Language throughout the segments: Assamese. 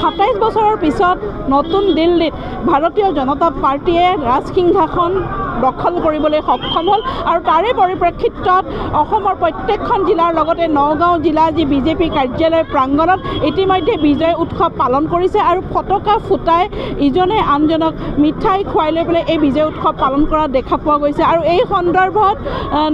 27 বছৰৰ পিছত নতুন দিল্লীত ভাৰতীয় জনতা পাৰ্টীয়ে ৰাজসিংহাসন দখল কৰিবলৈ সক্ষম হ'ল আৰু তাৰে পৰিপ্ৰেক্ষিতত অসমৰ প্ৰত্যেকখন জিলাৰ লগতে নগাঁও জিলা যি বিজেপি কাৰ্যালয় প্ৰাংগণত ইতিমধ্যে বিজয় উৎসৱ পালন কৰিছে আৰু ফটকা ফুটাই ইজনে আনজনক মিঠাই খুৱাই লৈ পেলাই এই বিজয় উৎসৱ পালন কৰা দেখা পোৱা গৈছে। আৰু এই সন্দৰ্ভত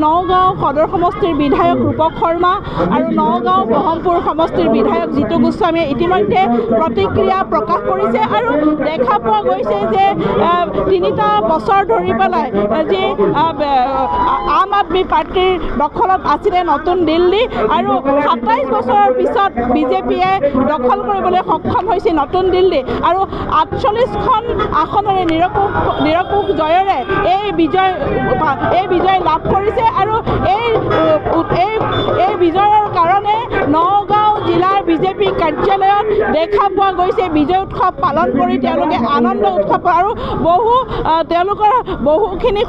নগাঁও সদৰ সমষ্টিৰ বিধায়ক ৰূপক শৰ্মা আৰু নগাঁও ব্ৰহ্মপুৰ সমষ্টিৰ বিধায়ক জিতু গোস্বামীয়ে ইতিমধ্যে প্ৰতিক্ৰিয়া প্ৰকাশ কৰিছে আৰু দেখা পোৱা গৈছে যে 3টা বছৰ ধৰি পেলাই যি আম আদমি পাৰ্টিৰ দখলত আছিলে নতুন দিল্লী আৰু 27 বছৰৰ পিছত বিজেপিয়ে দখল কৰিবলৈ সক্ষম হৈছে নতুন দিল্লী আৰু 48খন আসনেৰে নিৰপেক্ষ জয়েৰে এই বিজয় লাভ কৰিছে আৰু এই বিজয়ৰ কাৰণে নগাঁও জিলাৰ বিজেপি কাৰ্যালয়ত দেখা পোৱা গৈছে বিজয় উৎসৱ পালন কৰি তেওঁলোকে আনন্দ উৎসৱ আৰু তেওঁলোকৰ বহুখিনি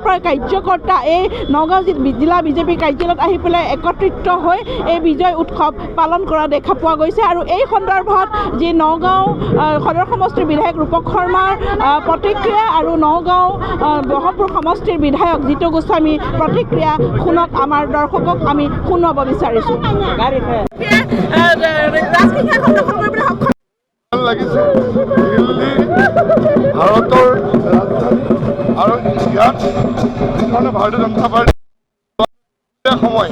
প্ৰায় কাৰ্যকৰ্তা এই নগাঁও জিলা বিজেপি কাৰ্যালয়ত আহি পেলাই একত্ৰিত হৈ এই বিজয় উৎসৱ পালন কৰা দেখা পোৱা গৈছে। আৰু এই সন্দৰ্ভত যি নগাঁও সদৰ সমষ্টিৰ বিধায়ক ৰূপক শৰ্মাৰ প্ৰতিক্ৰিয়া আৰু নগাঁও ব্ৰহ্মপুৰ সমষ্টিৰ বিধায়ক জিতু গোস্বামীৰ প্ৰতিক্ৰিয়া শুনক আমাৰ দৰ্শকক আমি শুনাব বিচাৰিছোঁ। লাগিছে দিল্লী ভাৰতৰ ৰাজধানী আৰু ইয়াত যিধৰণে ভাৰতীয় জনতা পাৰ্টি সময়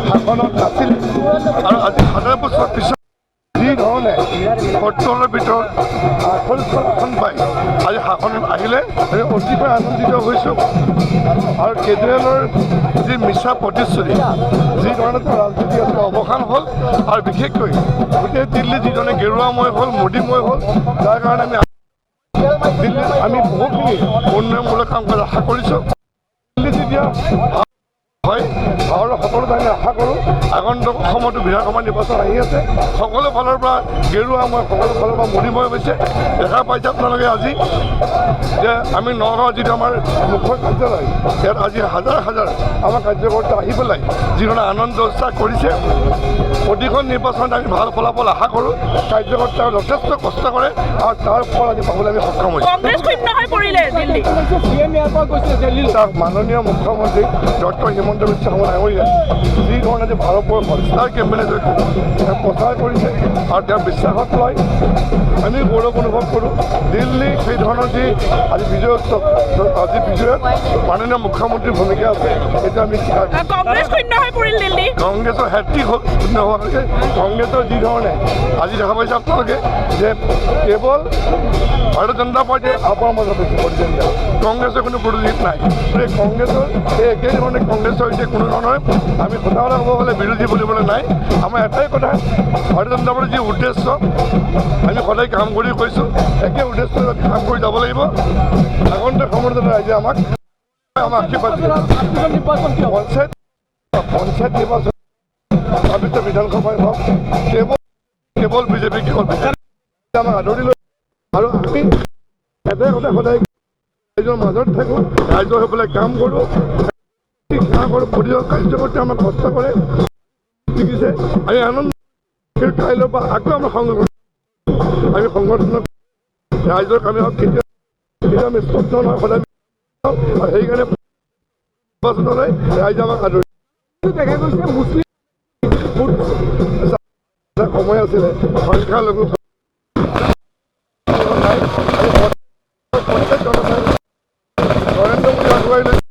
শাসনত নাছিল আৰু আজি 7 বছৰ পিছত যিধৰণে 70ৰ ভিতৰত 48খন আসন পাই আজি শাসনত আহিলে আমি অতিকৈ আনন্দিত হৈছোঁ। আৰু কেজৰিৱালৰ যি মিছা প্ৰতিশ্ৰুতি যিধৰণে ৰাজনীতি আছিল অৱসান হ'ল আৰু বিশেষকৈ গোটেই দিল্লী যিধৰণে গেৰুৱাময় হ'ল মোদীময় হ'ল যাৰ কাৰণে দিল্লীত আমি বহুখিনি উন্নয়নমূলক কাম কৰাৰ আশা কৰিছোঁ। দিল্লী যেতিয়া হয় ভাৰতৰ সকলো ঠাইলৈ আশা কৰোঁ আগন্তুক সময়তো বিধানসভা নিৰ্বাচন আহি আছে সকলো ফালৰ পৰা গেৰুৱাময় সকলো ফালৰ পৰা মোদীময় হৈছে। দেখা পাইছে আপোনালোকে আজি যে আমি নগাঁও যিটো আমাৰ মুখ্য কাৰ্যালয় ইয়াত আজি হাজাৰ হাজাৰ আমাৰ কাৰ্যকৰ্তা আহি পেলাই যিধৰণে আনন্দ উৎসাহ কৰিছে। প্ৰতিখন নিৰ্বাচনত আমি ভাল ফলাফল আশা কৰোঁ। কাৰ্যকৰ্তাই যথেষ্ট কষ্ট কৰে আৰু তাৰ ফল আজি পাবলৈ আমি সক্ষম হৈছোঁ। মাননীয় মুখ্যমন্ত্ৰী ডক্টৰ হিমন্ত বিশ্ব শৰ্মা ডাঙৰীয়া যিধৰণে আজি ভাৰতবৰ্ষত ষ্টাৰ কেম্পেইনে প্ৰচাৰ কৰিছে আৰু তেওঁ বিশ্বাসত লয় আমি গৌৰৱ অনুভৱ কৰোঁ। দিল্লী সেই ধৰণৰ যি আজি বিজয় উৎসৱ আজি বিজয়ত মাননীয় মুখ্যমন্ত্ৰীৰ ভূমিকা আছে সেইটো আমি কংগ্ৰেছৰ হেট্ৰিক হ'ল শূন্য হোৱালৈকে কংগ্ৰেছৰ যিধৰণে আজি দেখা পাইছে আপোনালোকে যে কেৱল ভাৰতীয় জনতা পাৰ্টীৰ আপোনাৰ মাজত হৈছে প্ৰতিদ্বন্দ্বিতা কংগ্ৰেছৰ কোনো প্ৰতিযোগিতা নাই। গতিকে কংগ্ৰেছৰ এই একেধৰণে কংগ্ৰেছৰ এতিয়া কোনো ধৰণৰ আমি সঁচা কথা ক'ব গ'লে বিৰোধী বুলিবলৈ নাই। আমাৰ এটাই কথা ভাৰতীয় জনতা পাৰ্টীৰ যি উদ্দেশ্য আমি সদায় কাম কৰি কৈছোঁ একে উদ্দেশ্য কাম কৰি যাব লাগিব। আগন্তুক সময়ত ৰাইজে আমাক আশীৰ্বাদ দিয়ে। পঞ্চায়ত নিৰ্বাচন তাৰপিছত বিধানসভাই হওক কেৱল বিজেপি আমাক আদৰি লৈ আৰু আমি এটাই কথা সদায় ৰাইজৰ মাজত থাকোঁ ৰাইজৰ হৈ পেলাই কাম কৰোঁ প্ৰতিজন কাৰ্যকৰ্তাই আমাক কষ্ট কৰে শিকিছে আমি আনন্দ কাইলৈৰ পৰা আকৌ আমাৰ সংগঠন আমি সংগঠনত ৰাইজৰ কামে হওক কেতিয়া আমি স্পষ্ট নহয় সদায় আৰু সেইকাৰণে নিৰ্বাচনলৈ ৰাইজে আমাক আদৰি দেখা গৈছে মুছলিম সময় আছিলে সংখ্যালঘু নৰেন্দ্ৰ মোদী আগুৱাই লৈছে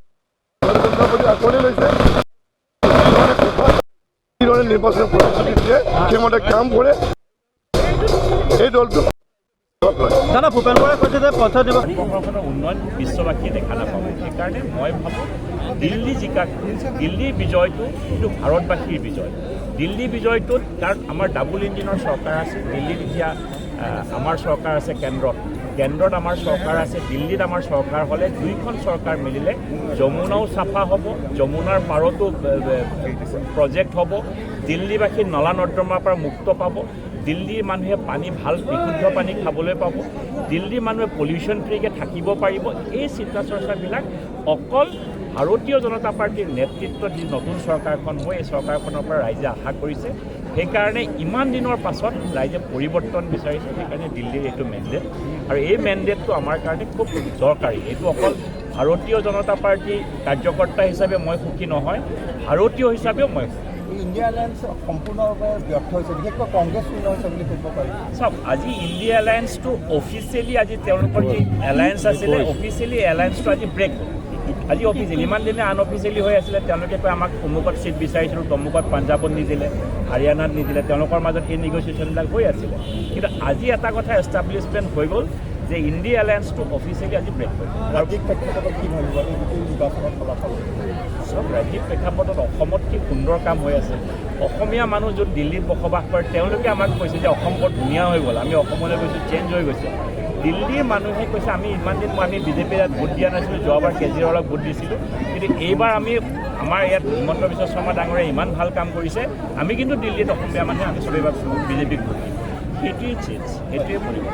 জনতা পাৰ্টী আঁকোৱালি লৈছে নিৰ্বাচন প্ৰতিশ্ৰুতি দিয়ে সেইমতে কাম কৰে এই দলটো। দাদা ভূপেন বৰাই কৈছে যে পঞ্চায়ত নিৰ্বাচনৰ উন্নয়ন বিশ্ববাসীয়ে দেখা নাপাব। সেইকাৰণে মই ভাবোঁ দিল্লীৰ বিজয়টো কিন্তু ভাৰতবাসীৰ বিজয়। দিল্লী বিজয়টোত কাৰণ আমাৰ ডাবুল ইঞ্জিনৰ চৰকাৰ আছে দিল্লীত এতিয়া আমাৰ চৰকাৰ আছে কেন্দ্ৰত আমাৰ চৰকাৰ আছে দিল্লীত আমাৰ চৰকাৰ হ'লে দুইখন চৰকাৰ মিলিলে যমুনাও চাফা হ'ব যমুনাৰ পাৰতো প্ৰজেক্ট হ'ব দিল্লীবাসী নলা নৰ্দমাৰ পৰা মুক্ত পাব দিল্লীৰ মানুহে পানী ভাল বিশুদ্ধ পানী খাবলৈ পাব, দিল্লীৰ মানুহে পলিউশ্যন ফ্ৰীকৈ থাকিব পাৰিব। এই চিন্তা চৰ্চাবিলাক অকল ভাৰতীয় জনতা পাৰ্টীৰ নেতৃত্বত যি নতুন চৰকাৰখন হয়, এই চৰকাৰখনৰ পৰা ৰাইজে আশা কৰিছে। সেইকাৰণে ইমান দিনৰ পাছত ৰাইজে পৰিৱৰ্তন বিচাৰিছে, সেইকাৰণে দিল্লীৰ এইটো মেণ্ডেট। আৰু এই মেণ্ডেটটো আমাৰ কাৰণে খুব দৰকাৰী। এইটো অকল ভাৰতীয় জনতা পাৰ্টীৰ কাৰ্যকৰ্তা হিচাপে মই সুখী নহয়, ভাৰতীয় হিচাপেও মই সুখী। ইণ্ডিয়া এলায়েন্স সম্পূৰ্ণভাৱে ব্যৰ্থ হৈছে, বিশেষকৈ কংগ্ৰেছ শূন্য হৈছে বুলি ক'ব পাৰি। চাওক, আজি ইণ্ডিয়া এলায়েন্সটো অফিচিয়েলি আজি তেওঁলোকৰ যি এলায়েন্স আছিলে, অফিচিয়েলি এলায়েন্সটো আজি ব্ৰেক হ'ল। আজি অফিচিয়েলি, ইমান দিনে আনঅফিচিয়েলি হৈ আছিলে। তেওঁলোকে কয় আমাক অমুকত চিট বিচাৰিছিলোঁ, তমুকত পাঞ্জাৱত নিদিলে, হাৰিয়ানাত নিদিলে, তেওঁলোকৰ মাজত এই নেগচিয়েশ্যনবিলাক হৈ আছিলে। কিন্তু আজি এটা কথা এষ্টাব্লিছমেণ্ট হৈ গ'ল যে ইণ্ডিয়া এলায়েন্সটো অফিচিয়েলি আজি ব্ৰেক হ'ল। ৰাজ্যিক প্ৰেক্ষাপটত কি ভাবিব এই গোটেই নিৰ্বাচনত ফলাফল? চব ৰাজ্যিক প্ৰেক্ষাপটত অসমত কি সুন্দৰ কাম হৈ আছে। অসমীয়া মানুহ য'ত দিল্লীত বসবাস কৰে, তেওঁলোকে আমাক কৈছে যে অসম বৰ ধুনীয়া হৈ গ'ল, আমি অসমলৈ গৈছোঁ, চেঞ্জ হৈ গৈছে। দিল্লীৰ মানুহে কৈছে আমি ইমান দিন আমি বিজেপিৰ ইয়াত ভোট দিয়া নাছিলোঁ, যোৱাবাৰ কেজৰিৱালক ভোট দিছিলোঁ, কিন্তু এইবাৰ আমাৰ ইয়াত হিমন্ত বিশ্ব শৰ্মা ডাঙৰীয়াই ইমান ভাল কাম কৰিছে, আমি কিন্তু দিল্লীত অসমীয়া মানুহে আমি চবেই বিজেপিক ভোট দিম। সেইটোৱেই চেঞ্জ, সেইটোৱে পৰিৱৰ্তন।